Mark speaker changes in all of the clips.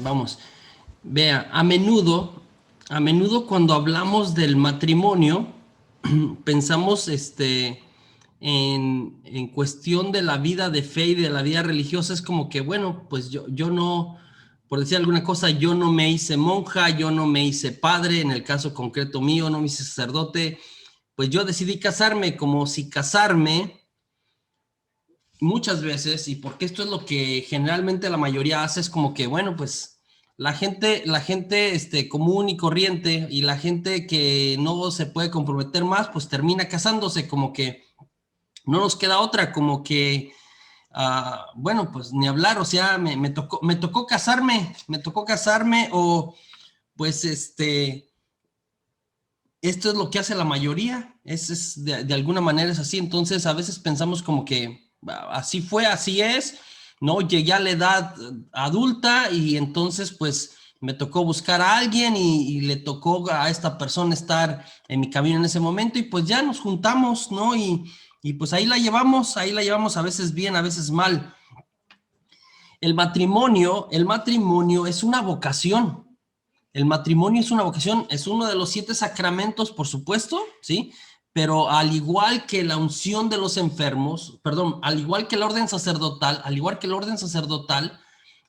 Speaker 1: vamos. Vea, a menudo cuando hablamos del matrimonio, pensamos en cuestión de la vida de fe y de la vida religiosa. Es como que, bueno, pues yo no, por decir alguna cosa, yo no me hice monja, yo no me hice padre, en el caso concreto mío, no me hice sacerdote, pues yo decidí casarme como si casarme muchas veces, y porque esto es lo que generalmente la mayoría hace, es como que, bueno, pues la gente común y corriente y la gente que no se puede comprometer más, pues termina casándose, como que no nos queda otra, como que, bueno, pues ni hablar, o sea, me tocó casarme o pues esto es lo que hace la mayoría, de alguna manera es así. Entonces a veces pensamos como que así fue, así es, ¿no? Llegué a la edad adulta y entonces pues me tocó buscar a alguien y le tocó a esta persona estar en mi camino en ese momento y pues ya nos juntamos, ¿no? Y pues ahí la llevamos a veces bien, a veces mal. El matrimonio es una vocación. El matrimonio es una vocación, es uno de los 7 sacramentos, por supuesto, ¿sí? Pero al igual que la unción de los enfermos, perdón, al igual que el orden sacerdotal,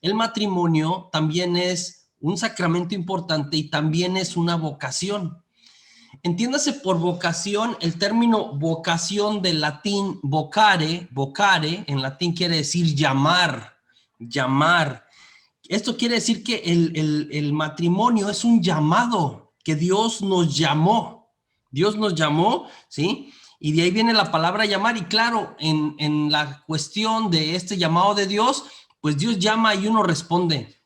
Speaker 1: el matrimonio también es un sacramento importante y también es una vocación. Entiéndase por vocación el término vocación del latín vocare, vocare, en latín quiere decir llamar, llamar. Esto quiere decir que el matrimonio es un llamado, que Dios nos llamó. Dios nos llamó, ¿sí? Y de ahí viene la palabra llamar. Y claro, en la cuestión de este llamado de Dios, pues Dios llama y uno responde.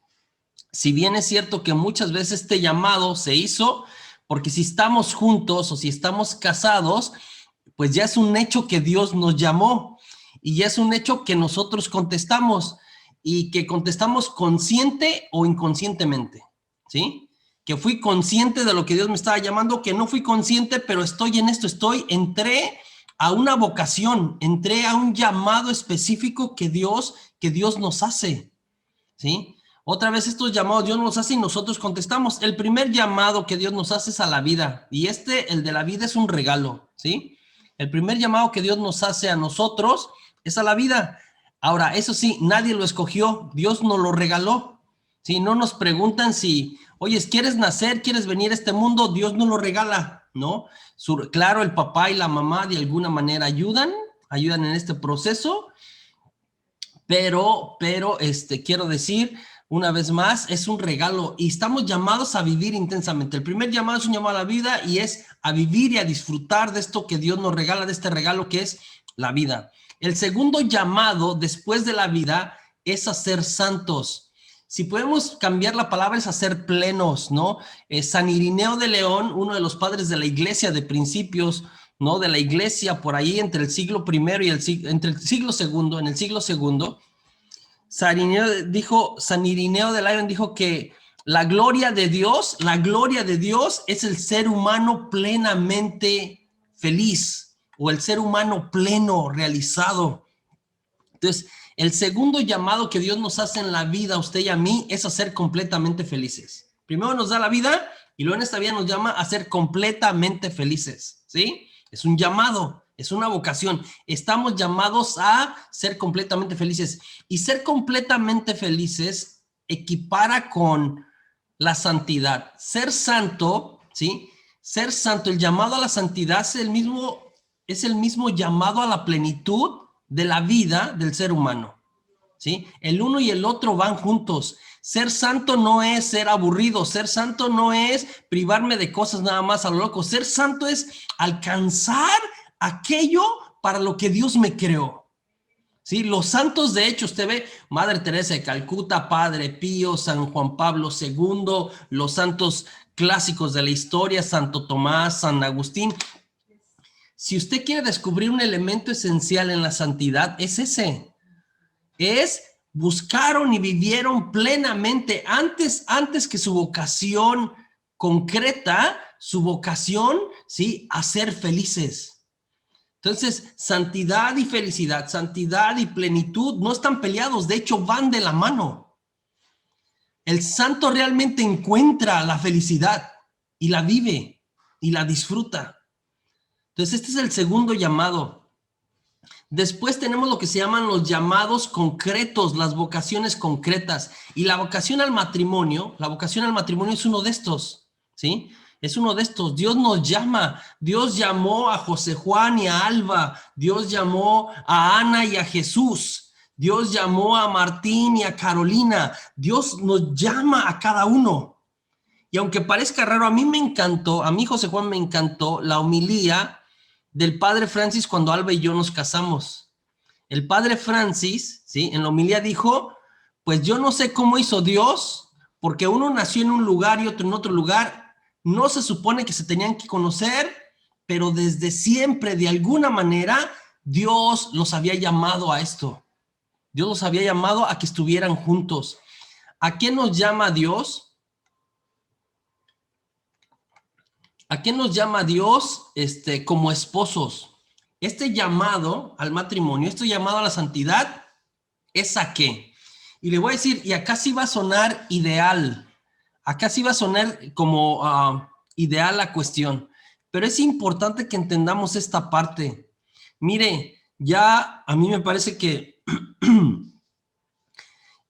Speaker 1: Si bien es cierto que muchas veces este llamado se hizo, porque si estamos juntos o si estamos casados, pues ya es un hecho que Dios nos llamó y ya es un hecho que nosotros contestamos y que contestamos consciente o inconscientemente, ¿sí? Que fui consciente de lo que Dios me estaba llamando, que no fui consciente, pero estoy en esto, entré a una vocación, entré a un llamado específico que Dios nos hace, ¿sí? Otra vez estos llamados Dios nos hace y nosotros contestamos. El primer llamado que Dios nos hace es a la vida y el de la vida es un regalo, ¿sí? El primer llamado que Dios nos hace a nosotros es a la vida. Ahora, eso sí, nadie lo escogió, Dios nos lo regaló, ¿sí? No nos preguntan si, oye, ¿quieres nacer? ¿Quieres venir a este mundo? Dios nos lo regala, ¿no? Claro, el papá y la mamá de alguna manera ayudan en este proceso, pero quiero decir, una vez más, es un regalo y estamos llamados a vivir intensamente. El primer llamado es un llamado a la vida y es a vivir y a disfrutar de esto que Dios nos regala, de este regalo que es la vida. El segundo llamado después de la vida es a ser santos. Si podemos cambiar la palabra es a ser plenos, ¿no? San Irineo de León, uno de los padres de la iglesia de principios, ¿no? De la iglesia por ahí entre el siglo primero y entre el siglo segundo, en el siglo segundo, San Irineo de León dijo que la gloria de Dios es el ser humano plenamente feliz o el ser humano pleno, realizado. Entonces, el segundo llamado que Dios nos hace en la vida, a usted y a mí, es a ser completamente felices. Primero nos da la vida y luego en esta vida nos llama a ser completamente felices, ¿sí? Es un llamado, es una vocación. Estamos llamados a ser completamente felices. Y ser completamente felices equipara con la santidad. Ser santo, ¿sí? Ser santo, el llamado a la santidad es el mismo llamado a la plenitud de la vida del ser humano, ¿sí? El uno y el otro van juntos. Ser santo no es ser aburrido, ser santo no es privarme de cosas nada más a lo loco. Ser santo es alcanzar aquello para lo que Dios me creó. ¿Sí? Los santos, de hecho, usted ve Madre Teresa de Calcuta, Padre Pío, San Juan Pablo II, los santos clásicos de la historia, Santo Tomás, San Agustín. Si usted quiere descubrir un elemento esencial en la santidad, es ese. Buscaron y vivieron plenamente antes que su vocación concreta, su vocación, ¿sí? A ser felices. Entonces, santidad y felicidad, santidad y plenitud no están peleados, de hecho van de la mano. El santo realmente encuentra la felicidad y la vive y la disfruta. Entonces, este es el segundo llamado. Después tenemos lo que se llaman los llamados concretos, las vocaciones concretas. Y la vocación al matrimonio es uno de estos, ¿sí? Es uno de estos. Dios nos llama. Dios llamó a José Juan y a Alba. Dios llamó a Ana y a Jesús. Dios llamó a Martín y a Carolina. Dios nos llama a cada uno. Y aunque parezca raro, a mí José Juan me encantó la homilía del padre Francis cuando Alba y yo nos casamos. El padre Francis, ¿sí? En la homilía dijo, pues yo no sé cómo hizo Dios, porque uno nació en un lugar y otro en otro lugar. No se supone que se tenían que conocer, pero desde siempre, de alguna manera, Dios los había llamado a esto. Dios los había llamado a que estuvieran juntos. ¿A qué nos llama Dios? ¿A qué nos llama Dios como esposos? Este llamado al matrimonio, este llamado a la santidad, ¿es a qué? Y le voy a decir, y acá sí va a sonar ideal, acá sí va a sonar como ideal la cuestión, pero es importante que entendamos esta parte. Mire, ya a mí me parece que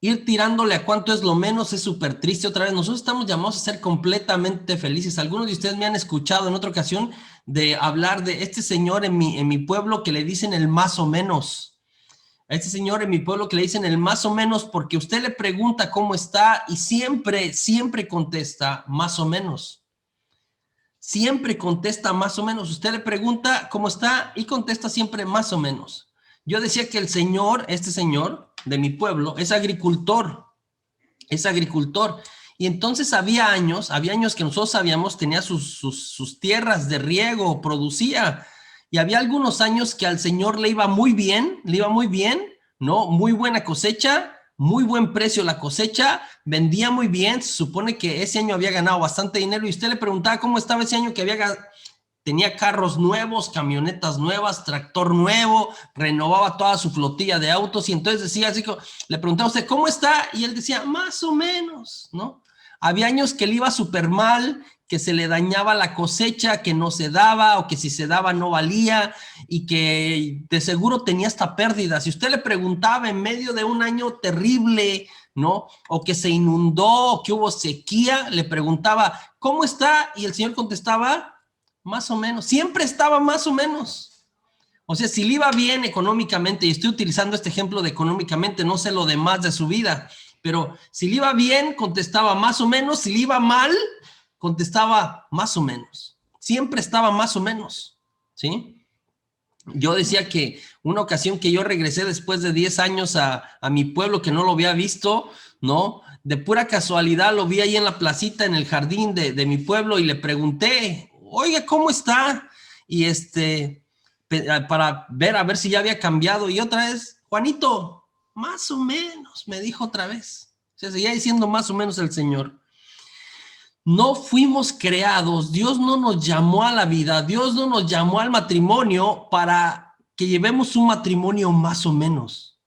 Speaker 1: ir tirándole a cuánto es lo menos es súper triste. Otra vez, nosotros estamos llamados a ser completamente felices. Algunos de ustedes me han escuchado en otra ocasión de hablar de este señor en mi pueblo que le dicen el más o menos. A este señor en mi pueblo que le dicen el más o menos porque usted le pregunta cómo está y siempre contesta más o menos. Siempre contesta más o menos. Usted le pregunta cómo está y contesta siempre más o menos. Yo decía que este señor de mi pueblo es agricultor. Y entonces había años que nosotros sabíamos, tenía sus tierras de riego, producía. Y había algunos años que al señor le iba muy bien, ¿no? Muy buena cosecha, muy buen precio la cosecha, vendía muy bien. Se supone que ese año había ganado bastante dinero y usted le preguntaba cómo estaba ese año que tenía carros nuevos, camionetas nuevas, tractor nuevo, renovaba toda su flotilla de autos y entonces decía así, le preguntaba a usted, ¿cómo está? Y él decía, más o menos, ¿no? Había años que le iba súper mal, que se le dañaba la cosecha, que no se daba o que si se daba no valía y que de seguro tenía hasta pérdidas. Si usted le preguntaba en medio de un año terrible, ¿no? O que se inundó, o que hubo sequía, le preguntaba, ¿cómo está? Y el señor contestaba, más o menos, siempre estaba más o menos. O sea, si le iba bien económicamente, y estoy utilizando este ejemplo de económicamente, no sé lo demás de su vida, pero si le iba bien, contestaba más o menos, si le iba mal, contestaba más o menos. Siempre estaba más o menos, ¿sí? Yo decía que una ocasión que yo regresé después de 10 años a mi pueblo que no lo había visto, ¿no? De pura casualidad lo vi ahí en la placita, en el jardín de mi pueblo y le pregunté, oiga, ¿cómo está? Y para ver a ver si ya había cambiado. Y otra vez, Juanito, más o menos, me dijo otra vez. O sea, seguía diciendo más o menos el Señor. No fuimos creados, Dios no nos llamó a la vida, Dios no nos llamó al matrimonio para que llevemos un matrimonio más o menos.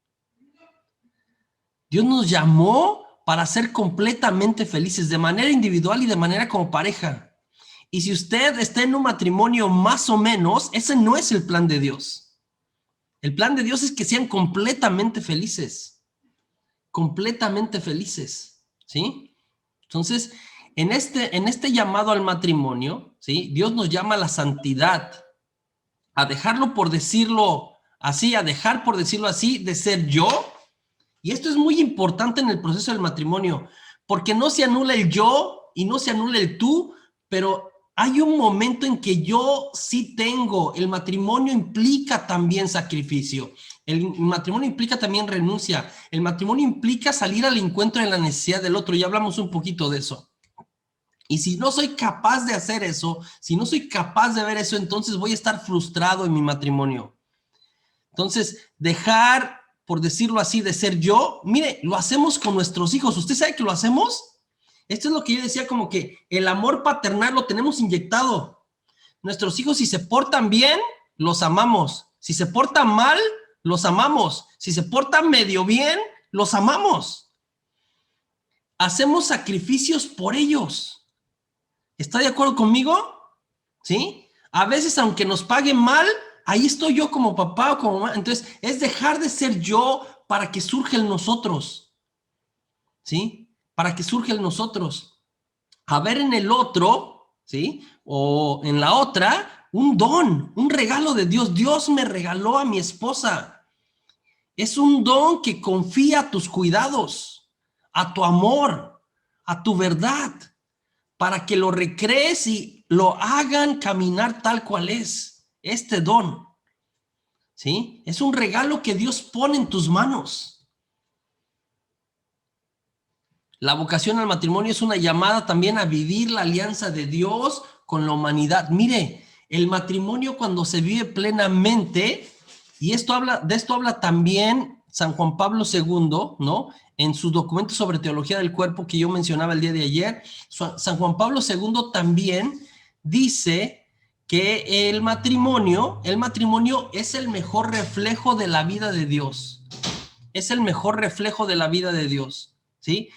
Speaker 1: Dios nos llamó para ser completamente felices, de manera individual y de manera como pareja. Y si usted está en un matrimonio más o menos, ese no es el plan de Dios. El plan de Dios es que sean completamente felices, ¿sí? Entonces, en este llamado al matrimonio, ¿sí? Dios nos llama a la santidad, a dejarlo por decirlo así, de ser yo. Y esto es muy importante en el proceso del matrimonio, porque no se anula el yo y no se anula el tú, pero hay un momento en que yo sí tengo. El matrimonio implica también sacrificio. El matrimonio implica también renuncia. El matrimonio implica salir al encuentro de la necesidad del otro. Ya hablamos un poquito de eso. Y si no soy capaz de hacer eso, si no soy capaz de ver eso, entonces voy a estar frustrado en mi matrimonio. Entonces, dejar, por decirlo así, de ser yo, mire, lo hacemos con nuestros hijos. ¿Usted sabe que lo hacemos? Esto es lo que yo decía, como que el amor paternal lo tenemos inyectado. Nuestros hijos, si se portan bien, los amamos. Si se portan mal, los amamos. Si se portan medio bien, los amamos. hacemos sacrificios por ellos. ¿Está de acuerdo conmigo? ¿Sí? A veces, aunque nos paguen mal, ahí estoy yo como papá o como mamá. Entonces, es dejar de ser yo para que surja el nosotros. ¿Sí? Para que surja el nosotros. A ver en el otro, ¿sí? O en la otra, un don, un regalo de Dios. Dios me regaló a mi esposa. Es un don que confía a tus cuidados, a tu amor, a tu verdad, para que lo recrees y lo hagan caminar tal cual es. Este don, ¿sí? Es un regalo que Dios pone en tus manos. La vocación al matrimonio es una llamada también a vivir la alianza de Dios con la humanidad. Mire, el matrimonio cuando se vive plenamente, y de esto habla también San Juan Pablo II, ¿no? En su documento sobre teología del cuerpo que yo mencionaba el día de ayer, San Juan Pablo II también dice que el matrimonio es el mejor reflejo de la vida de Dios. Es el mejor reflejo de la vida de Dios, ¿sí?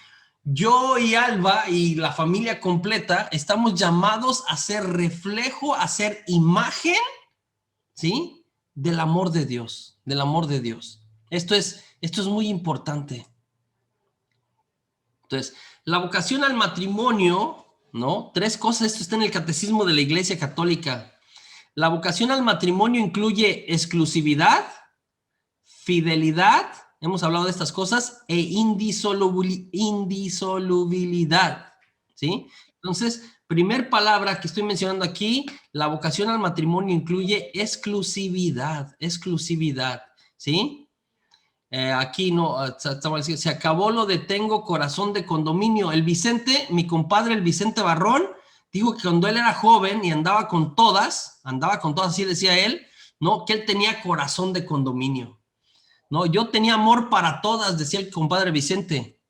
Speaker 1: Yo y Alba y la familia completa estamos llamados a ser reflejo, a ser imagen, ¿sí? Del amor de Dios, del amor de Dios. Esto es muy importante. Entonces, la vocación al matrimonio, ¿no? 3 cosas, esto está en el Catecismo de la Iglesia Católica. La vocación al matrimonio incluye exclusividad, fidelidad, hemos hablado de estas cosas, e indisolubilidad, ¿sí? Entonces, primer palabra que estoy mencionando aquí, la vocación al matrimonio incluye exclusividad, ¿sí? Aquí no, se acabó lo de tengo corazón de condominio. El Vicente, mi compadre, el Vicente Barrón, dijo que cuando él era joven y andaba con todas, así decía él, ¿no? Que él tenía corazón de condominio. No, yo tenía amor para todas, decía el compadre Vicente.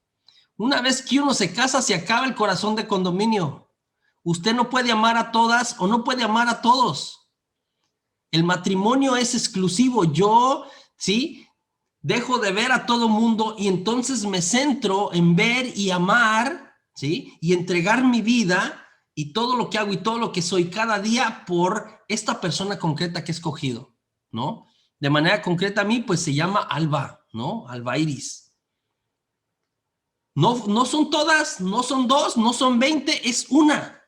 Speaker 1: Una vez que uno se casa, se acaba el corazón de condominio. Usted no puede amar a todas o no puede amar a todos. El matrimonio es exclusivo. Yo, ¿sí? Dejo de ver a todo mundo y entonces me centro en ver y amar, ¿sí? Y entregar mi vida y todo lo que hago y todo lo que soy cada día por esta persona concreta que he escogido, ¿no? De manera concreta a mí, pues se llama Alba, ¿no? Alba Iris. No son todas, no son 2, no son 20, es una.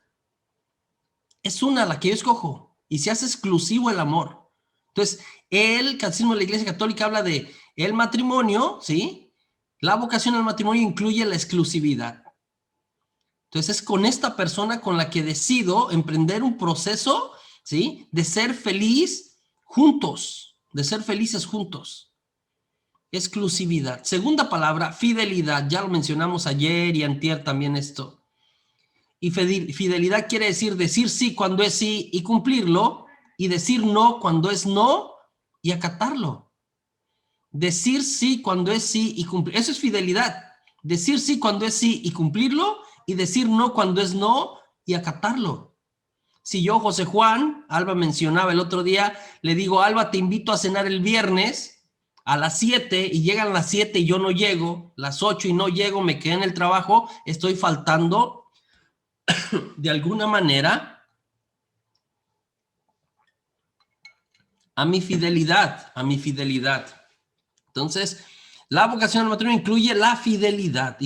Speaker 1: Es una la que yo escojo. Y se hace exclusivo el amor. Entonces, el Catecismo de la Iglesia Católica habla de el matrimonio, ¿sí? La vocación al matrimonio incluye la exclusividad. Entonces, es con esta persona con la que decido emprender un proceso, ¿sí? De ser feliz juntos, de ser felices juntos. Exclusividad. Segunda palabra, fidelidad. Ya lo mencionamos ayer y antier también esto. Y fidelidad quiere decir sí cuando es sí y cumplirlo, y decir no cuando es no y acatarlo. Decir sí cuando es sí y cumplir. Eso es fidelidad. Decir sí cuando es sí y cumplirlo, y decir no cuando es no y acatarlo. Si yo, José Juan, Alba mencionaba el otro día, le digo, Alba, te invito a cenar el viernes a las 7 y llegan las 7 y yo no llego, las 8 y no llego, me quedé en el trabajo, estoy faltando de alguna manera a mi fidelidad, Entonces, la vocación al matrimonio incluye la fidelidad,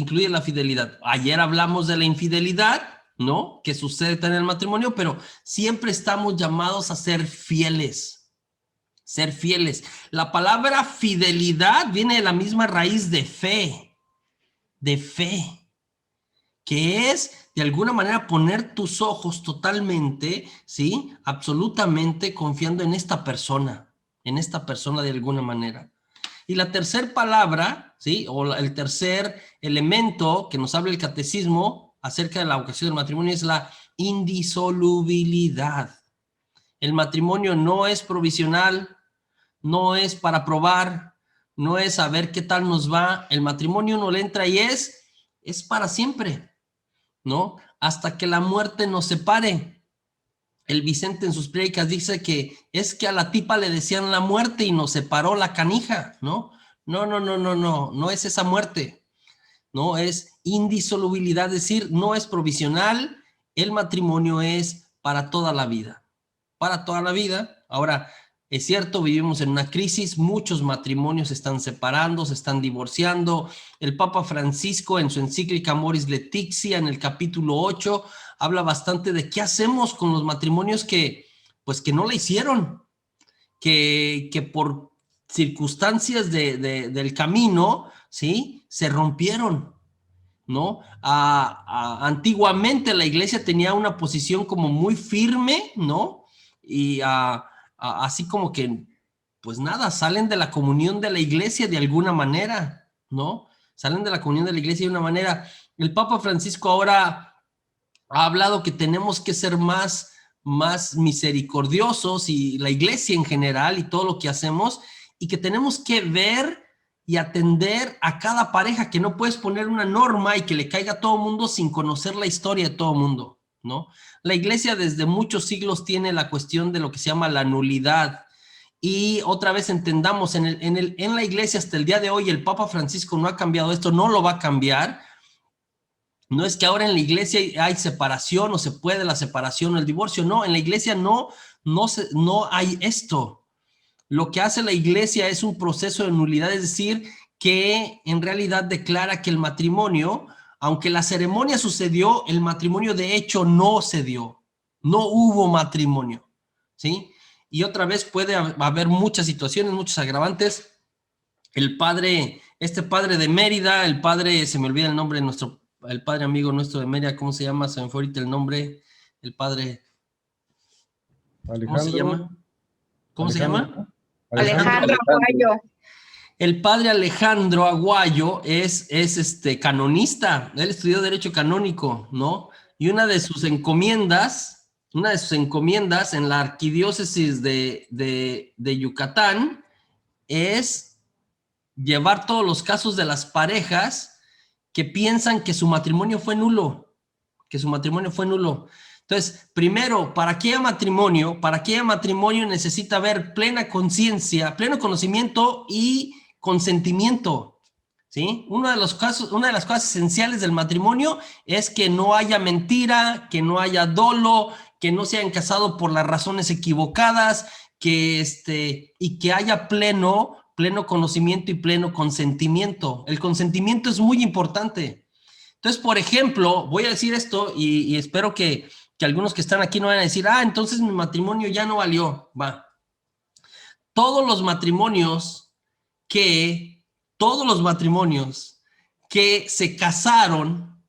Speaker 1: Ayer hablamos de la infidelidad, ¿no? Que sucede en el matrimonio, pero siempre estamos llamados a ser fieles. La palabra fidelidad viene de la misma raíz de fe, que es de alguna manera poner tus ojos totalmente, ¿sí? Absolutamente confiando en esta persona de alguna manera. Y la tercera palabra, ¿sí? O el tercer elemento que nos habla el catecismo acerca de la vocación del matrimonio es la indisolubilidad. El matrimonio no es provisional, no es para probar, no es a ver qué tal nos va. El matrimonio uno le entra y es para siempre, ¿no? Hasta que la muerte nos separe. El Vicente en sus prédicas dice que es que a la tipa le decían la muerte y nos separó la canija, ¿no? No es esa muerte. ¿no? Es indisolubilidad, es decir, no es provisional, el matrimonio es para toda la vida, para toda la vida. Ahora, es cierto, vivimos en una crisis, muchos matrimonios se están separando, se están divorciando. El Papa Francisco en su encíclica Amoris Laetitia, en el capítulo 8, habla bastante de qué hacemos con los matrimonios pues, que no la hicieron, que por circunstancias del camino, ¿sí? Se rompieron, ¿no? Antiguamente la iglesia tenía una posición como muy firme, ¿no? Y así como que, pues nada, salen de la comunión de la iglesia de alguna manera, ¿no? Salen de la comunión de la iglesia de una manera. El Papa Francisco ahora ha hablado que tenemos que ser más misericordiosos, y la iglesia en general y todo lo que hacemos, y que tenemos que ver y atender a cada pareja, que no puedes poner una norma y que le caiga a todo mundo sin conocer la historia de todo mundo, ¿no? La iglesia desde muchos siglos tiene la cuestión de lo que se llama la nulidad. Y otra vez entendamos, en la iglesia hasta el día de hoy el Papa Francisco no ha cambiado esto, no lo va a cambiar. No es que ahora en la iglesia hay separación o se puede la separación o el divorcio. No, en la iglesia no hay esto. Lo que hace la iglesia es un proceso de nulidad, es decir, que en realidad declara que el matrimonio, aunque la ceremonia sucedió, el matrimonio de hecho no se dio. No hubo matrimonio, ¿sí? Y otra vez puede haber muchas situaciones, muchos agravantes. Este padre de Mérida, se me olvida el nombre de el padre amigo nuestro de Mérida, ¿cómo se llama? Se me fue ahorita el nombre, el padre, ¿cómo se llama? ¿Cómo se llama?
Speaker 2: Alejandro Aguayo.
Speaker 1: El padre Alejandro Aguayo es canonista, él estudió Derecho Canónico, ¿no? Y una de sus encomiendas en la arquidiócesis de Yucatán es llevar todos los casos de las parejas que piensan que su matrimonio fue nulo, Entonces, primero, para que haya matrimonio necesita haber plena conciencia, pleno conocimiento y consentimiento, ¿sí? Una de las cosas esenciales del matrimonio es que no haya mentira, que no haya dolo, que no se hayan casado por las razones equivocadas, y que haya pleno conocimiento y pleno consentimiento. El consentimiento es muy importante. Entonces, por ejemplo, voy a decir esto y espero que algunos que están aquí no vayan a decir, entonces mi matrimonio ya no valió. Va. Todos los matrimonios que se casaron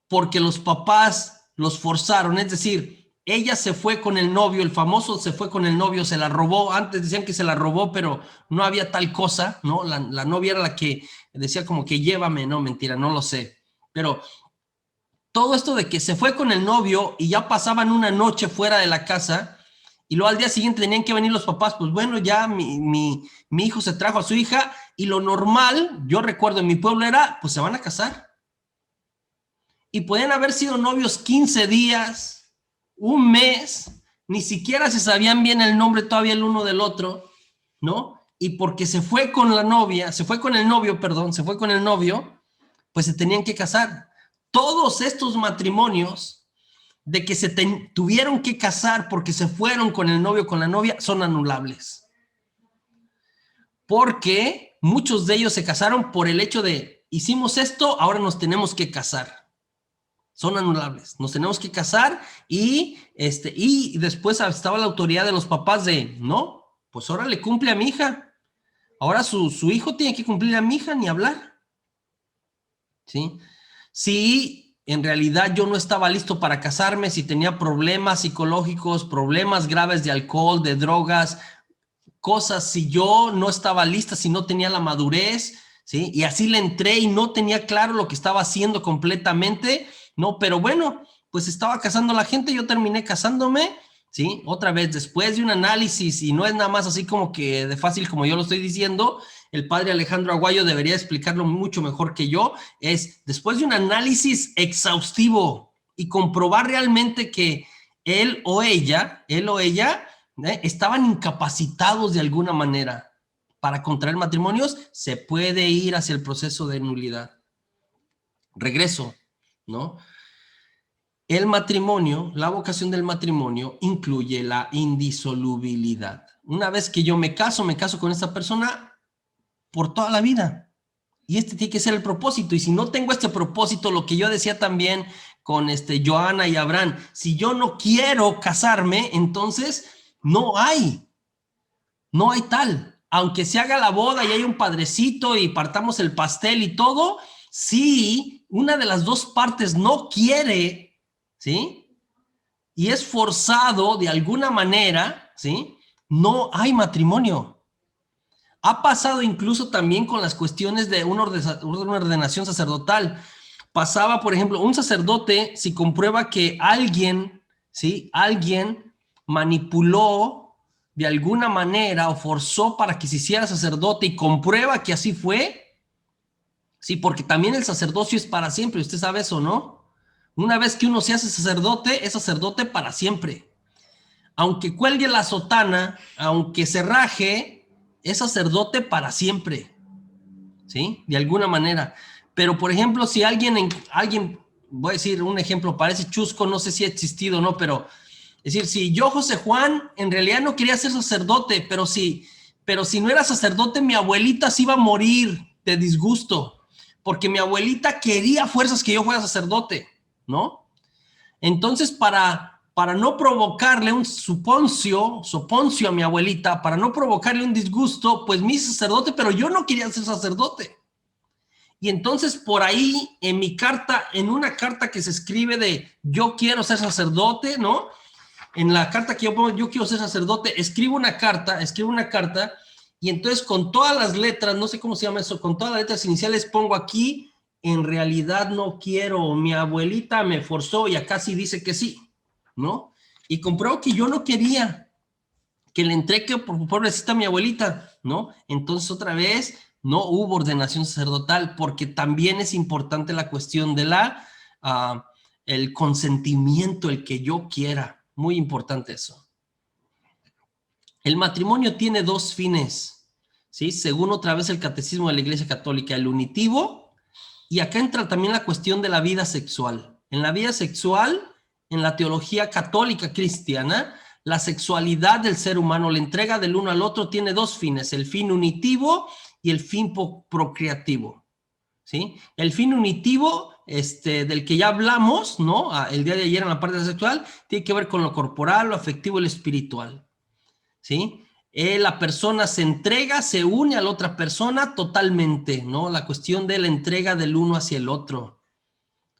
Speaker 1: porque los papás los forzaron, es decir, ella se fue con el novio, el famoso se fue con el novio, se la robó. Antes decían que se la robó, pero no había tal cosa, ¿no? La novia era la que decía como que llévame, no, mentira, no lo sé. Pero todo esto de que se fue con el novio y ya pasaban una noche fuera de la casa y luego al día siguiente tenían que venir los papás, pues bueno, ya mi hijo se trajo a su hija, y lo normal, yo recuerdo en mi pueblo era, pues se van a casar. Y podían haber sido novios 15 días, un mes, ni siquiera se sabían bien el nombre todavía el uno del otro, ¿no? Y porque se fue con el novio, pues se tenían que casar. Todos estos matrimonios de que se tuvieron que casar porque se fueron con el novio o con la novia son anulables. Porque muchos de ellos se casaron por el hecho de, hicimos esto, ahora nos tenemos que casar. Son anulables, nos tenemos que casar, y después estaba la autoridad de los papás de, no, pues ahora le cumple a mi hija, ahora su hijo tiene que cumplir a mi hija, ni hablar, ¿sí? Si en realidad yo no estaba listo para casarme, si tenía problemas psicológicos, problemas graves de alcohol, de drogas, cosas, si yo no estaba lista, si no tenía la madurez, ¿sí? Y así le entré y no tenía claro lo que estaba haciendo completamente, no, pero bueno, pues estaba casando a la gente, yo terminé casándome, ¿sí? Otra vez, después de un análisis, y no es nada más así como que de fácil como yo lo estoy diciendo, el padre Alejandro Aguayo debería explicarlo mucho mejor que yo, es después de un análisis exhaustivo y comprobar realmente que él o ella, estaban incapacitados de alguna manera para contraer matrimonios, se puede ir hacia el proceso de nulidad. Regreso, ¿no? El matrimonio, la vocación del matrimonio incluye la indisolubilidad. Una vez que yo me caso con esta persona por toda la vida. Y este tiene que ser el propósito. Y si no tengo este propósito, lo que yo decía también con Joana y Abraham, si yo no quiero casarme, entonces no hay tal. Aunque se haga la boda y hay un padrecito y partamos el pastel y todo, si una de las dos partes no quiere, ¿sí? Y es forzado de alguna manera, ¿sí? No hay matrimonio. Ha pasado incluso también con las cuestiones de una ordenación sacerdotal. Pasaba, por ejemplo, un sacerdote, si comprueba que alguien, ¿sí? Alguien manipuló de alguna manera o forzó para que se hiciera sacerdote y comprueba que así fue, sí, porque también el sacerdocio es para siempre, usted sabe eso, ¿no? Una vez que uno se hace sacerdote, es sacerdote para siempre. Aunque cuelgue la sotana, aunque se raje, es sacerdote para siempre, ¿sí? De alguna manera. Pero, por ejemplo, si alguien, voy a decir un ejemplo, parece chusco, no sé si ha existido o no, pero, es decir, si yo, José Juan, en realidad no quería ser sacerdote, pero si no era sacerdote, mi abuelita se iba a morir de disgusto, porque mi abuelita quería a fuerzas que yo fuera sacerdote, ¿no? Entonces, para no provocarle un soponcio a mi abuelita, para no provocarle un disgusto, pues me hice sacerdote, pero yo no quería ser sacerdote. Y entonces por ahí en mi carta, en una carta que se escribe de yo quiero ser sacerdote, ¿no? En la carta que yo pongo, yo quiero ser sacerdote, escribo una carta, y entonces con todas las letras, no sé cómo se llama eso, con todas las letras iniciales pongo aquí, en realidad no quiero, mi abuelita me forzó y acá sí dice que sí, ¿no? Y compruebo que yo no quería, que le entregue por pobrecita a mi abuelita, ¿no? Entonces otra vez no hubo ordenación sacerdotal porque también es importante la cuestión de el consentimiento, el que yo quiera, muy importante eso. El matrimonio tiene dos fines, ¿sí? Según otra vez el catecismo de la Iglesia Católica, el unitivo, y acá entra también la cuestión de la vida sexual. En la vida sexual, en la teología católica cristiana, la sexualidad del ser humano, la entrega del uno al otro, tiene dos fines, el fin unitivo y el fin procreativo, ¿sí? El fin unitivo, del que ya hablamos, ¿no? El día de ayer en la parte sexual, tiene que ver con lo corporal, lo afectivo y lo espiritual, ¿sí? La persona se entrega, se une a la otra persona totalmente, ¿no? La cuestión de la entrega del uno hacia el otro,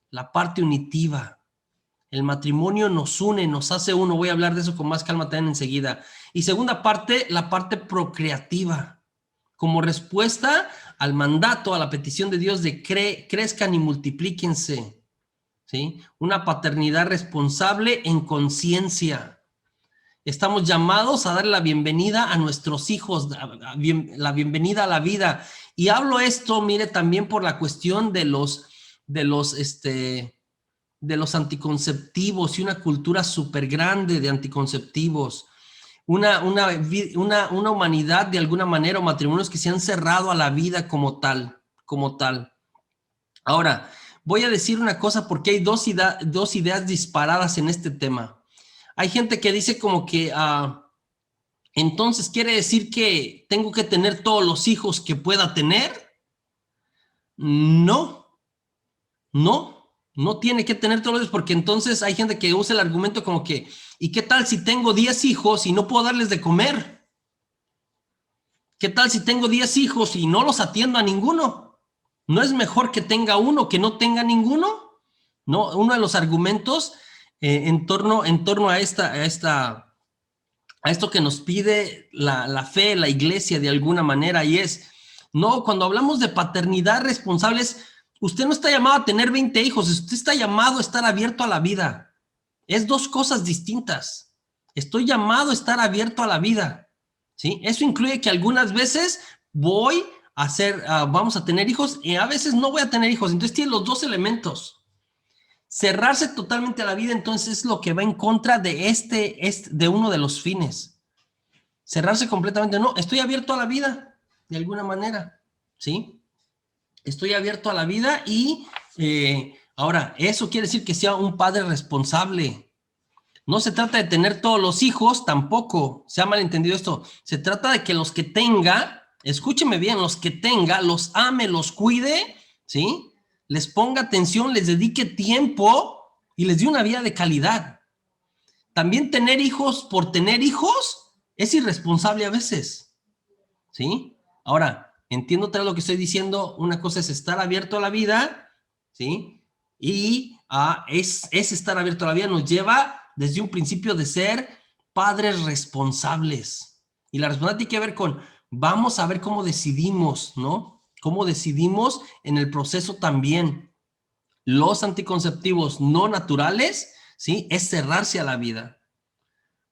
Speaker 1: la parte unitiva. El matrimonio nos une, nos hace uno. Voy a hablar de eso con más calma también enseguida. Y segunda parte, la parte procreativa. Como respuesta al mandato, a la petición de Dios de crezcan y multiplíquense, ¿sí? Una paternidad responsable en conciencia. Estamos llamados a darle la bienvenida a nuestros hijos, la bienvenida a la vida. Y hablo esto, mire, también por la cuestión de los anticonceptivos y una cultura súper grande de anticonceptivos. Una humanidad de alguna manera, o matrimonios que se han cerrado a la vida como tal. Ahora, voy a decir una cosa porque hay dos ideas disparadas en este tema. Hay gente que dice como que entonces quiere decir que tengo que tener todos los hijos que pueda tener. No tiene que tener todos los hijos, porque entonces hay gente que usa el argumento como que, ¿y qué tal si tengo 10 hijos y no puedo darles de comer? ¿Qué tal si tengo 10 hijos y no los atiendo a ninguno? ¿No es mejor que tenga uno que no tenga ninguno? ¿No? Uno de los argumentos en torno a esto que nos pide la fe, la iglesia de alguna manera, y es, no, cuando hablamos de paternidad responsables, usted no está llamado a tener 20 hijos, usted está llamado a estar abierto a la vida. Es dos cosas distintas. Estoy llamado a estar abierto a la vida, ¿sí? Eso incluye que algunas veces vamos a tener hijos y a veces no voy a tener hijos. Entonces tiene los dos elementos. Cerrarse totalmente a la vida, entonces es lo que va en contra de de uno de los fines. Cerrarse completamente, no, estoy abierto a la vida, de alguna manera, ¿sí? Estoy abierto a la vida y Ahora, eso quiere decir que sea un padre responsable. No se trata de tener todos los hijos, tampoco. Se ha malentendido esto. Se trata de que los que tenga, escúcheme bien, los que tenga, los ame, los cuide, ¿sí? Les ponga atención, les dedique tiempo y les dé una vida de calidad. También tener hijos por tener hijos es irresponsable a veces, ¿sí? Ahora, entiendo todo lo que estoy diciendo. Una cosa es estar abierto a la vida, ¿sí? Y es estar abierto a la vida nos lleva desde un principio de ser padres responsables. Y la responsabilidad tiene que ver con, vamos a ver cómo decidimos, ¿no? Cómo decidimos en el proceso también. Los anticonceptivos no naturales, ¿sí? Es cerrarse a la vida.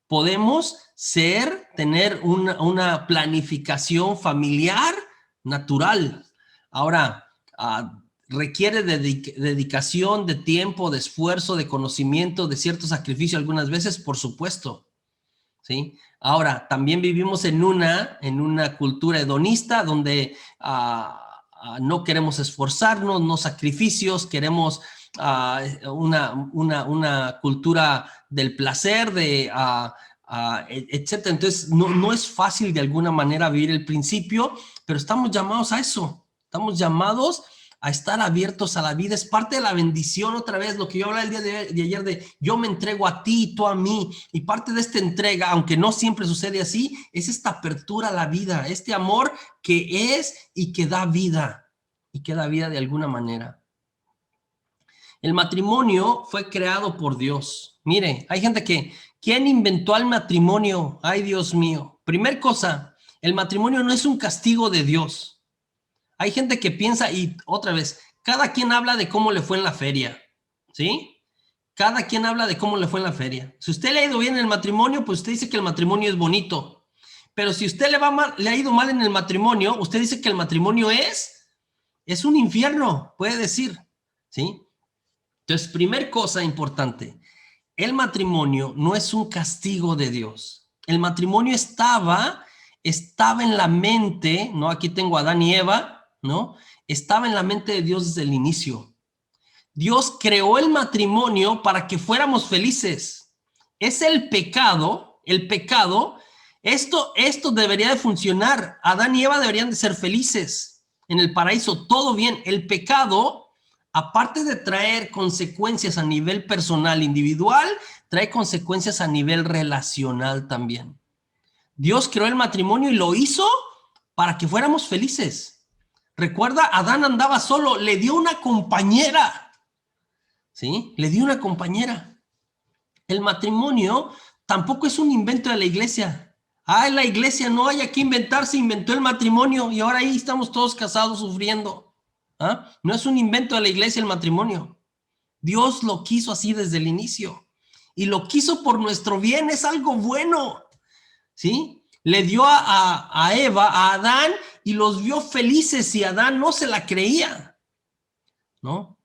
Speaker 1: Podemos tener una planificación familiar natural. Ahora, requiere dedicación, de tiempo, de esfuerzo, de conocimiento, de cierto sacrificio algunas veces, por supuesto, ¿sí? Ahora, también vivimos en una cultura hedonista donde no queremos esforzarnos, no sacrificios, queremos una cultura del placer, etcétera. Entonces, no es fácil de alguna manera vivir el principio, pero estamos llamados a eso. Estamos llamados a estar abiertos a la vida. Es parte de la bendición, otra vez, lo que yo hablaba el día de ayer de yo me entrego a ti y tú a mí. Y parte de esta entrega, aunque no siempre sucede así, es esta apertura a la vida, este amor que es y que da vida. Y que da vida de alguna manera. El matrimonio fue creado por Dios. Mire, hay gente que, ¿quién inventó el matrimonio? Ay, Dios mío. Primer cosa, el matrimonio no es un castigo de Dios. Hay gente que piensa, y otra vez, cada quien habla de cómo le fue en la feria, ¿sí? Cada quien habla de cómo le fue en la feria. Si usted le ha ido bien en el matrimonio, pues usted dice que el matrimonio es bonito. Pero si usted le ha ido mal en el matrimonio, usted dice que el matrimonio es un infierno, puede decir, ¿sí? Entonces, primer cosa importante, el matrimonio no es un castigo de Dios. El matrimonio estaba en la mente, ¿no? Aquí tengo a Adán y Eva, ¿no? Estaba en la mente de Dios desde el inicio. Dios creó el matrimonio para que fuéramos felices. Es el pecado, esto debería de funcionar. Adán y Eva deberían de ser felices en el paraíso, todo bien. El pecado, aparte de traer consecuencias a nivel personal, individual, trae consecuencias a nivel relacional también. Dios creó el matrimonio y lo hizo para que fuéramos felices. Recuerda, Adán andaba solo, le dio una compañera, ¿sí? Le dio una compañera. El matrimonio tampoco es un invento de la iglesia. En la iglesia no hay que inventar, se inventó el matrimonio y ahora ahí estamos todos casados sufriendo. No es un invento de la iglesia el matrimonio. Dios lo quiso así desde el inicio y lo quiso por nuestro bien, es algo bueno, ¿sí? Le dio a Eva, a Adán, y los vio felices y Adán no se la creía, ¿no?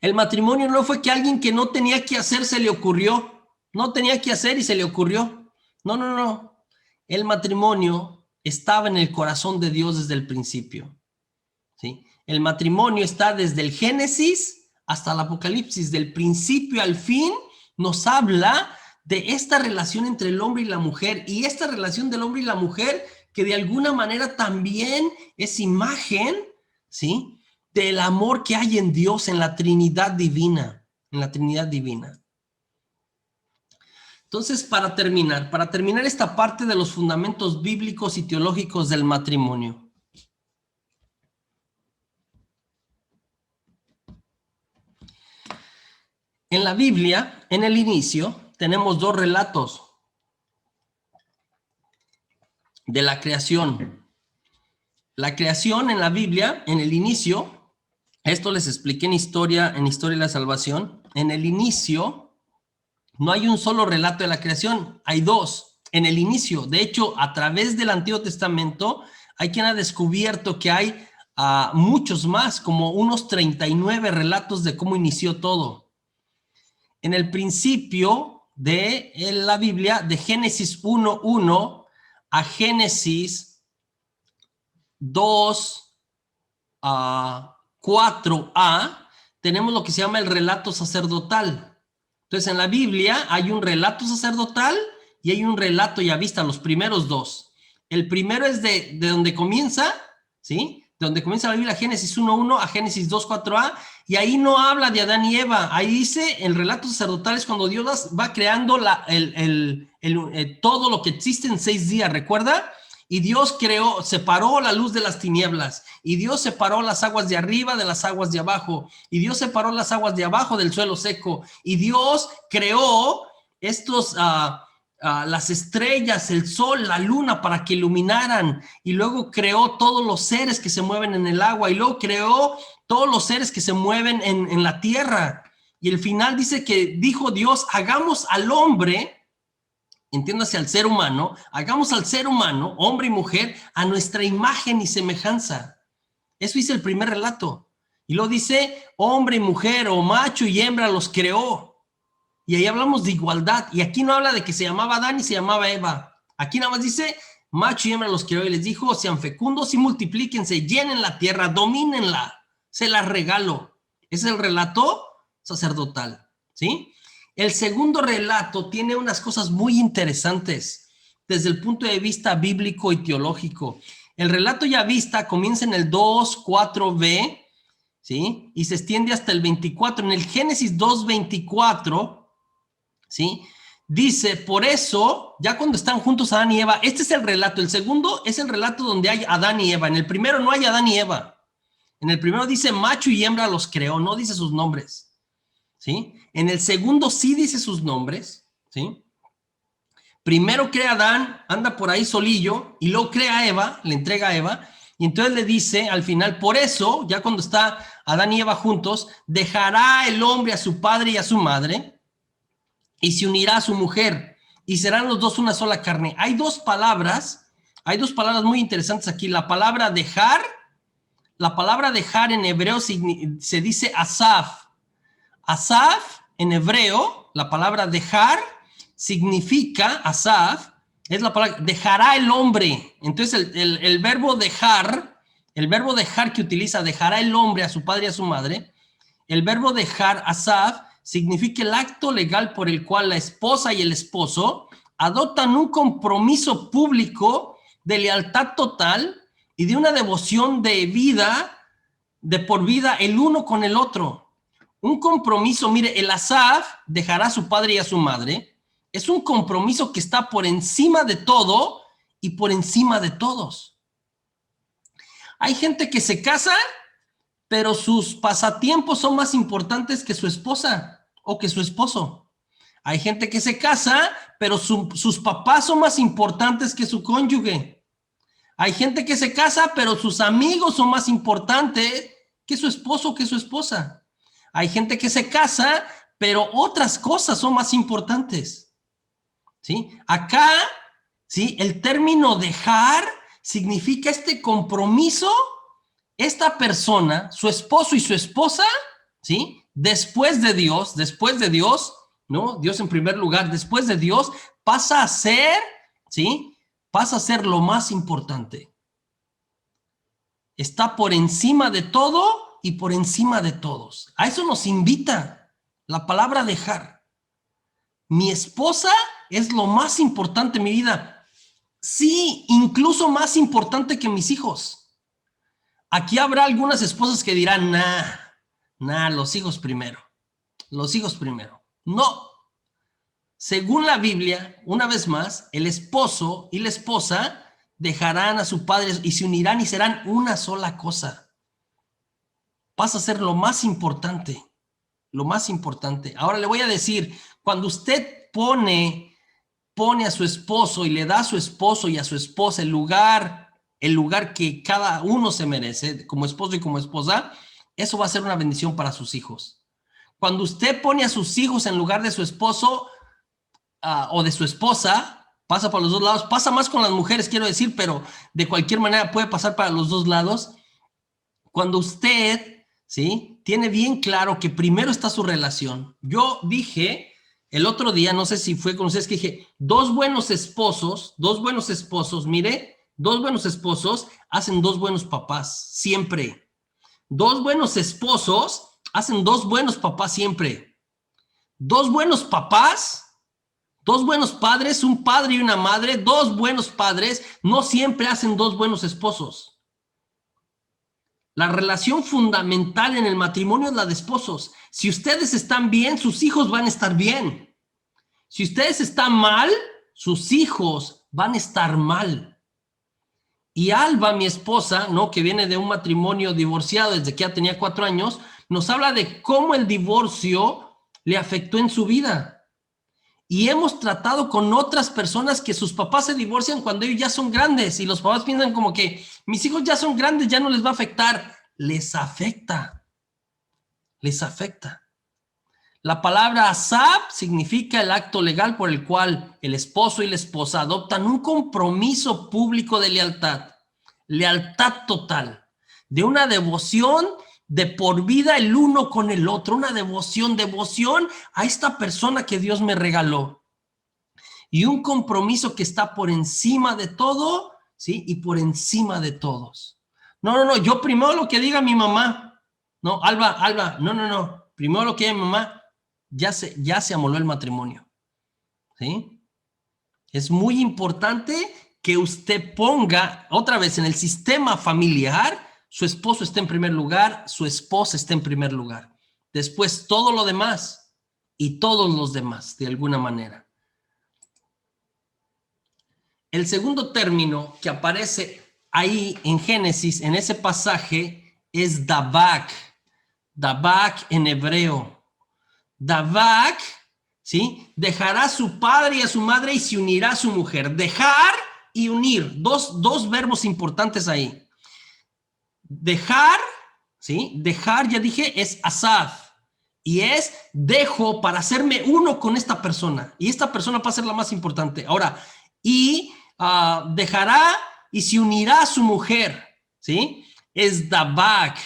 Speaker 1: El matrimonio no fue que alguien que no tenía que hacer se le ocurrió, no tenía que hacer y se le ocurrió. No. El matrimonio estaba en el corazón de Dios desde el principio, ¿sí? El matrimonio está desde el Génesis hasta el Apocalipsis, del principio al fin, nos habla de esta relación entre el hombre y la mujer, y esta relación del hombre y la mujer que de alguna manera también es imagen, ¿sí?, del amor que hay en Dios, en la Trinidad divina, Entonces, para terminar esta parte de los fundamentos bíblicos y teológicos del matrimonio. En la Biblia, en el inicio, tenemos dos relatos de la creación. La creación en la Biblia, en el inicio, esto les expliqué en Historia de la Salvación. En el inicio, no hay un solo relato de la creación, hay dos. En el inicio, de hecho, a través del Antiguo Testamento, hay quien ha descubierto que hay muchos más, como unos 39 relatos de cómo inició todo. En el principio de la Biblia, de Génesis 1:1 a Génesis 2:4a, tenemos lo que se llama el relato sacerdotal. Entonces, en la Biblia hay un relato sacerdotal y hay un relato yavista, los primeros dos. El primero es de donde comienza, ¿sí? De donde comienza la Biblia, Génesis 1:1 a Génesis 2:4a, y ahí no habla de Adán y Eva. Ahí dice, el relato sacerdotal es cuando Dios va creando todo lo que existe en 6 días, ¿recuerda? Y Dios separó la luz de las tinieblas, y Dios separó las aguas de arriba de las aguas de abajo, y Dios separó las aguas de abajo del suelo seco, y Dios creó las estrellas, el sol, la luna para que iluminaran, y luego creó todos los seres que se mueven en el agua, y luego creó todos los seres que se mueven en la tierra. Y el final dice que dijo Dios, hagamos al hombre, entiéndase al ser humano, hagamos al ser humano, hombre y mujer, a nuestra imagen y semejanza. Eso dice el primer relato. Y luego dice, hombre y mujer, o macho y hembra los creó. Y ahí hablamos de igualdad. Y aquí no habla de que se llamaba Adán y se llamaba Eva. Aquí nada más dice, macho y hembra los creó. Y les dijo, sean fecundos y multiplíquense, llenen la tierra, domínenla. Se las regalo. Ese es el relato sacerdotal, ¿sí? El segundo relato tiene unas cosas muy interesantes desde el punto de vista bíblico y teológico. El relato yavista comienza en el 2:4b, ¿sí? Y se extiende hasta el 24. En el Génesis 2:24, ¿sí? Dice, por eso, ya cuando están juntos Adán y Eva, este es el relato. El segundo es el relato donde hay Adán y Eva. En el primero no hay Adán y Eva. En el primero dice macho y hembra los creó, no dice sus nombres. ¿Sí? En el segundo sí dice sus nombres, ¿sí? Primero crea a Adán, anda por ahí solillo, y luego crea a Eva, le entrega a Eva, y entonces le dice al final, por eso, ya cuando está Adán y Eva juntos, dejará el hombre a su padre y a su madre, y se unirá a su mujer, y serán los dos una sola carne. Hay dos palabras muy interesantes aquí. La palabra dejar en hebreo se dice asaf. Asaf, en hebreo, la palabra dejar significa, asaf, es la palabra, dejará el hombre. Entonces el verbo dejar que utiliza, dejará el hombre a su padre y a su madre, el verbo dejar, asaf, significa el acto legal por el cual la esposa y el esposo adoptan un compromiso público de lealtad total y de una devoción de por vida el uno con el otro. Un compromiso, mire, el asaf, dejará a su padre y a su madre, es un compromiso que está por encima de todo y por encima de todos. Hay gente que se casa, pero sus pasatiempos son más importantes que su esposa o que su esposo. Hay gente que se casa, pero sus papás son más importantes que su cónyuge. Hay gente que se casa, pero sus amigos son más importantes que su esposo o que su esposa. Hay gente que se casa, pero otras cosas son más importantes, ¿sí? Acá, ¿sí? El término dejar significa este compromiso, esta persona, su esposo y su esposa, ¿sí? Después de Dios, ¿no? Dios en primer lugar, después de Dios, pasa a ser, ¿sí? Pasa a ser lo más importante. Está por encima de todo y por encima de todos. A eso nos invita la palabra dejar. Mi esposa es lo más importante en mi vida. Sí, incluso más importante que mis hijos. Aquí habrá algunas esposas que dirán, los hijos primero. Los hijos primero. No. Según la Biblia, una vez más, el esposo y la esposa dejarán a su padre y se unirán y serán una sola cosa. Pasa a ser lo más importante, lo más importante. Ahora le voy a decir, cuando usted pone a su esposo y le da a su esposo y a su esposa el lugar que cada uno se merece, como esposo y como esposa, eso va a ser una bendición para sus hijos. Cuando usted pone a sus hijos en lugar de su esposo o de su esposa, pasa por los dos lados, pasa más con las mujeres, quiero decir, pero de cualquier manera puede pasar para los dos lados. Cuando usted, ¿sí?, tiene bien claro que primero está su relación. Yo dije el otro día, no sé si fue con ustedes, que dije, dos buenos esposos, mire, dos buenos esposos hacen dos buenos papás, siempre. Dos buenos esposos hacen dos buenos papás siempre. Dos buenos papás, dos buenos padres, un padre y una madre, dos buenos padres, no siempre hacen dos buenos esposos. La relación fundamental en el matrimonio es la de esposos. Si ustedes están bien, sus hijos van a estar bien. Si ustedes están mal, sus hijos van a estar mal. Y Alba, mi esposa, ¿no?, que viene de un matrimonio divorciado desde que ya tenía 4 años, nos habla de cómo el divorcio le afectó en su vida. Y hemos tratado con otras personas que sus papás se divorcian cuando ellos ya son grandes y los papás piensan como que mis hijos ya son grandes, ya no les va a afectar. Les afecta. Les afecta. La palabra asab significa el acto legal por el cual el esposo y la esposa adoptan un compromiso público de lealtad, lealtad total, de una devoción de por vida el uno con el otro, una devoción a esta persona que Dios me regaló. Y un compromiso que está por encima de todo, ¿sí? Y por encima de todos. No, yo primero lo que diga mi mamá. No, Alba, no. Primero lo que diga mi mamá. Ya se amoló el matrimonio, ¿sí? Es muy importante que usted ponga, otra vez, en el sistema familiar, su esposo está en primer lugar, su esposa está en primer lugar. Después todo lo demás y todos los demás, de alguna manera. El segundo término que aparece ahí en Génesis, en ese pasaje, es Davak. Davak en hebreo. Davak, ¿sí? Dejará a su padre y a su madre y se unirá a su mujer. Dejar y unir, dos verbos importantes ahí. Dejar, ¿sí? Dejar, ya dije, es asaf. Y es dejo para hacerme uno con esta persona. Y esta persona va a ser la más importante. Ahora, y dejará y se unirá a su mujer, ¿sí? Es Davak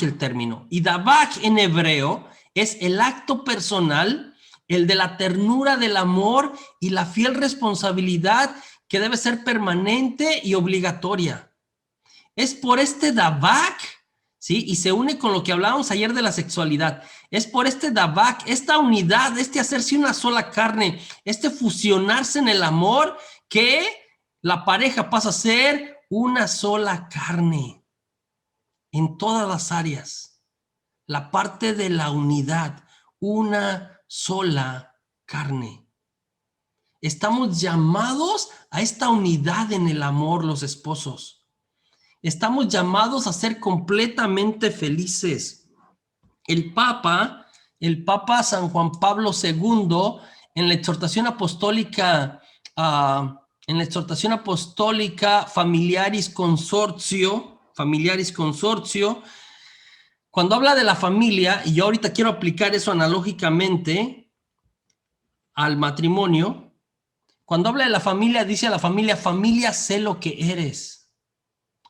Speaker 1: el término. Y Davak en hebreo es el acto personal, el de la ternura del amor y la fiel responsabilidad que debe ser permanente y obligatoria. Es por este Davak, ¿sí? Y se une con lo que hablábamos ayer de la sexualidad. Es por este Davak, esta unidad, este hacerse una sola carne, este fusionarse en el amor, que la pareja pasa a ser una sola carne en todas las áreas. La parte de la unidad, una sola carne. Estamos llamados a esta unidad en el amor, los esposos. Estamos llamados a ser completamente felices. El Papa San Juan Pablo II, en la exhortación apostólica, Familiaris Consortio, cuando habla de la familia, y yo ahorita quiero aplicar eso analógicamente al matrimonio, cuando habla de la familia, dice a la familia, sé lo que eres.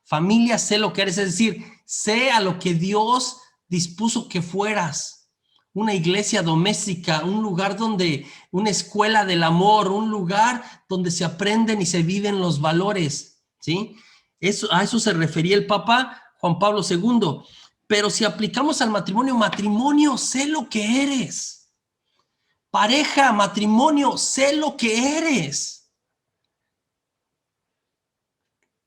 Speaker 1: Familia, sé lo que eres, es decir, sé a lo que Dios dispuso que fueras. Una iglesia doméstica, un lugar donde, una escuela del amor, un lugar donde se aprenden y se viven los valores, ¿sí? A eso se refería el Papa Juan Pablo II. Pero si aplicamos al matrimonio, sé lo que eres. Pareja, matrimonio, sé lo que eres.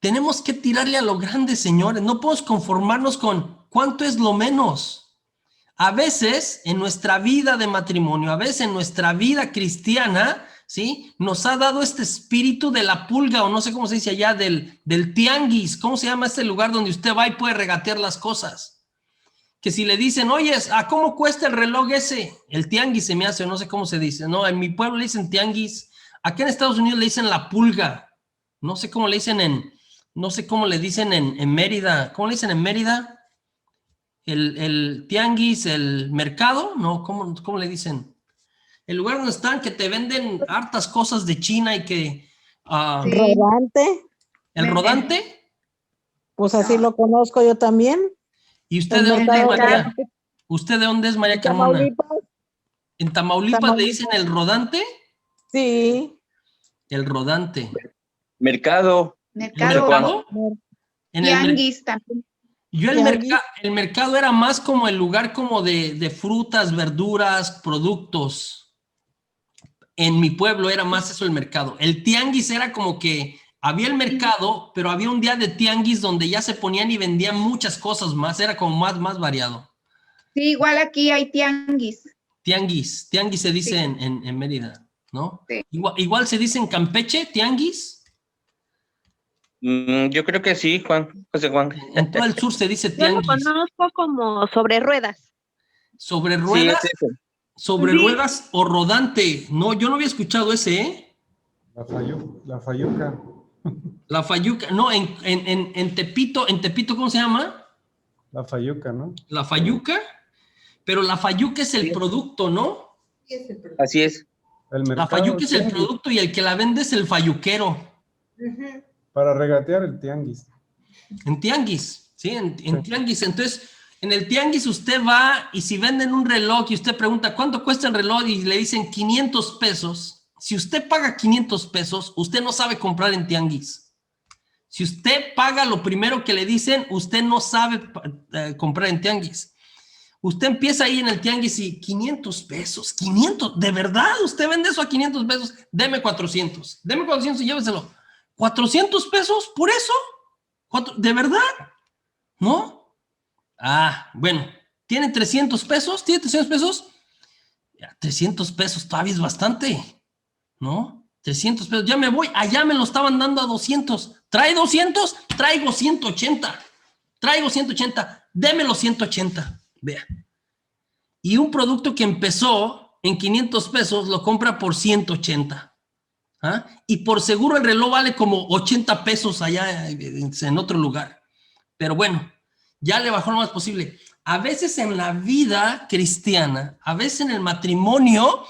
Speaker 1: Tenemos que tirarle a lo grande, señores. No podemos conformarnos con cuánto es lo menos. A veces en nuestra vida de matrimonio, a veces en nuestra vida cristiana, ¿sí? Nos ha dado este espíritu de la pulga, o no sé cómo se dice allá, del tianguis. ¿Cómo se llama este lugar donde usted va y puede regatear las cosas? Que si le dicen, oye, ¿a cómo cuesta el reloj ese? El tianguis se me hace, no sé cómo se dice. No, en mi pueblo le dicen tianguis. Acá en Estados Unidos le dicen la pulga. No sé cómo le dicen no sé cómo le dicen en Mérida. ¿Cómo le dicen en Mérida? El tianguis, el mercado, ¿no? ¿Cómo le dicen? El lugar donde están, que te venden hartas cosas de China y que...
Speaker 2: Sí.
Speaker 3: ¿Rodante?
Speaker 1: ¿El rodante?
Speaker 3: Pues así lo conozco yo también.
Speaker 1: ¿Y usted de dónde es, María? ¿Usted de dónde es, María Carmona?
Speaker 3: Tamaulipas.
Speaker 1: ¿En Tamaulipas le dicen el rodante?
Speaker 3: Sí.
Speaker 1: El rodante.
Speaker 4: Mercado.
Speaker 1: ¿Mercado?
Speaker 2: Tianguis también.
Speaker 1: Yo
Speaker 3: Tianguis.
Speaker 1: el mercado era más como el lugar como de frutas, verduras, productos. En mi pueblo era más eso el mercado. El tianguis era como que había el mercado, pero había un día de tianguis donde ya se ponían y vendían muchas cosas más. Era como más variado.
Speaker 2: Sí, igual aquí hay tianguis.
Speaker 1: Tianguis se dice
Speaker 2: Sí,
Speaker 1: en Mérida, ¿no?
Speaker 2: sí.
Speaker 1: Igual se dice en Campeche, tianguis.
Speaker 4: Yo creo que sí, José Juan.
Speaker 1: En todo el sur se dice
Speaker 5: Yo lo
Speaker 1: tianguis.
Speaker 5: conozco como sobre ruedas.
Speaker 1: Sobre
Speaker 4: Sí, es
Speaker 1: ruedas,
Speaker 4: eso.
Speaker 1: sobre
Speaker 5: Sí.
Speaker 1: ruedas o rodante. No, yo no había escuchado ese, ¿eh?
Speaker 6: La fayuca.
Speaker 1: La fayuca. No, en Tepito, ¿cómo se llama?
Speaker 6: La fayuca, ¿no?
Speaker 1: La fayuca. Pero la fayuca es el
Speaker 4: Sí.
Speaker 1: producto, ¿no?
Speaker 4: Así es.
Speaker 6: El
Speaker 1: La
Speaker 6: mercado.
Speaker 1: fayuca es el
Speaker 6: tianguis.
Speaker 1: producto y el que la vende es el fayuquero.
Speaker 6: Para regatear el tianguis.
Speaker 1: En tianguis, ¿sí? En tianguis. Entonces, en el tianguis usted va y si venden un reloj y usted pregunta, ¿cuánto cuesta el reloj? Y le dicen 500 pesos. Si usted paga 500 pesos, usted no sabe comprar en tianguis. Si usted paga lo primero que le dicen, usted no sabe comprar en tianguis. Usted empieza ahí en el tianguis y 500 pesos, 500, ¿de verdad? ¿Usted vende eso a 500 pesos? Deme 400 y lléveselo. ¿400 pesos por eso? ¿De verdad? ¿No? Ah, bueno, ¿tiene 300 pesos? ¿Tiene 300 pesos? Ya, 300 pesos todavía es bastante, ¿no? 300 pesos, ya me voy, allá me lo estaban dando a 200. ¿Trae 200? Traigo 180. Traigo 180, deme los 180. Vea. Y un producto que empezó en 500 pesos lo compra por 180. ¿Ah? Y por seguro el reloj vale como 80 pesos allá en otro lugar. Pero bueno, ya le bajó lo más posible. A veces en la vida cristiana, a veces en el matrimonio,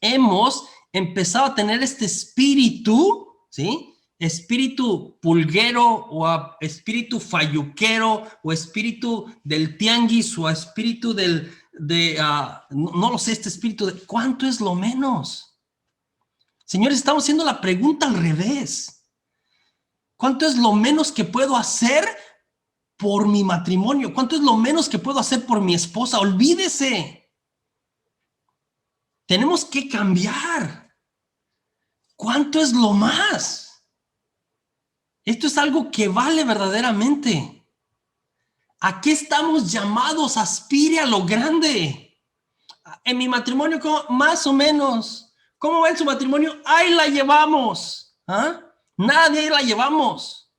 Speaker 1: hemos empezado a tener este espíritu, ¿sí? Espíritu pulguero o espíritu fayuquero o espíritu del tianguis o espíritu no lo sé, este espíritu de ¿cuánto es lo menos? Señores, estamos haciendo la pregunta al revés. ¿Cuánto es lo menos que puedo hacer por mi matrimonio? ¿Cuánto es lo menos que puedo hacer por mi esposa? Olvídese. Tenemos que cambiar. ¿Cuánto es lo más? Esto es algo que vale verdaderamente. ¿A qué estamos llamados? Aspire a lo grande. En mi matrimonio, más o menos. ¿Cómo va en su matrimonio? Ahí la llevamos. ¿Ah? Nadie la llevamos.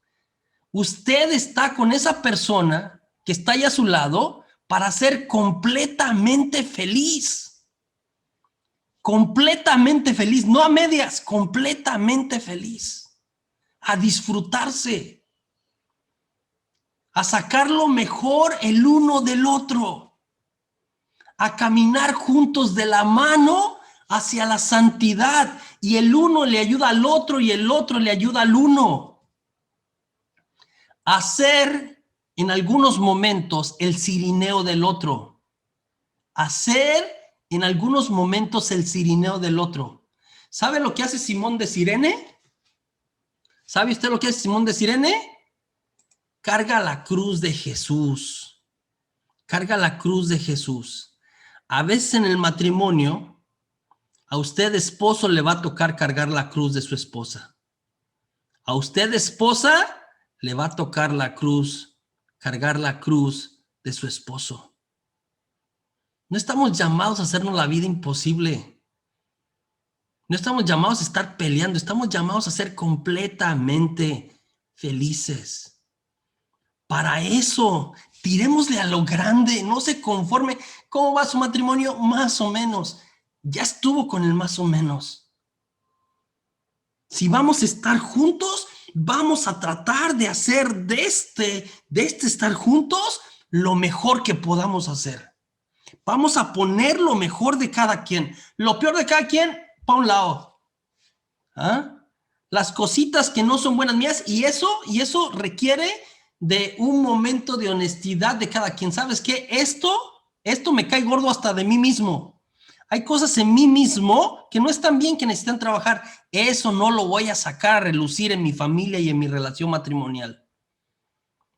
Speaker 1: Usted está con esa persona que está ahí a su lado para ser completamente feliz. Completamente feliz, no a medias, completamente feliz. A disfrutarse. A sacar lo mejor el uno del otro. A caminar juntos de la mano hacia la santidad. Y el uno le ayuda al otro y el otro le ayuda al uno. A ser en algunos momentos el cirineo del otro. A ser en algunos momentos el cirineo del otro. ¿Sabe lo que hace Simón de Cirene? ¿Sabe usted lo que hace Simón de Cirene? Carga la cruz de Jesús. Carga la cruz de Jesús. A veces en el matrimonio, a usted esposo le va a tocar cargar la cruz de su esposa. A usted esposa le va a tocar la cruz, cargar la cruz de su esposo. No estamos llamados a hacernos la vida imposible. No estamos llamados a estar peleando, estamos llamados a ser completamente felices. Para eso, tirémosle a lo grande, no se conforme. ¿Cómo va su matrimonio? Más o menos. Ya estuvo con el más o menos. Si vamos a estar juntos, vamos a tratar de hacer de este estar juntos lo mejor que podamos hacer. Vamos a poner lo mejor de cada quien. Lo peor de cada quien, para un lado. ¿Ah? Las cositas que no son buenas mías, y eso requiere de un momento de honestidad de cada quien. ¿Sabes qué? Esto me cae gordo hasta de mí mismo. Hay cosas en mí mismo que no están bien, que necesitan trabajar. Eso no lo voy a sacar a relucir en mi familia y en mi relación matrimonial.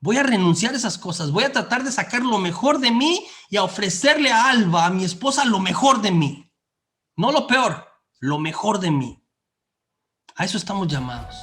Speaker 1: Voy a renunciar a esas cosas. Voy a tratar de sacar lo mejor de mí y a ofrecerle a Alba, a mi esposa, lo mejor de mí. No lo peor, lo mejor de mí. A eso estamos llamados.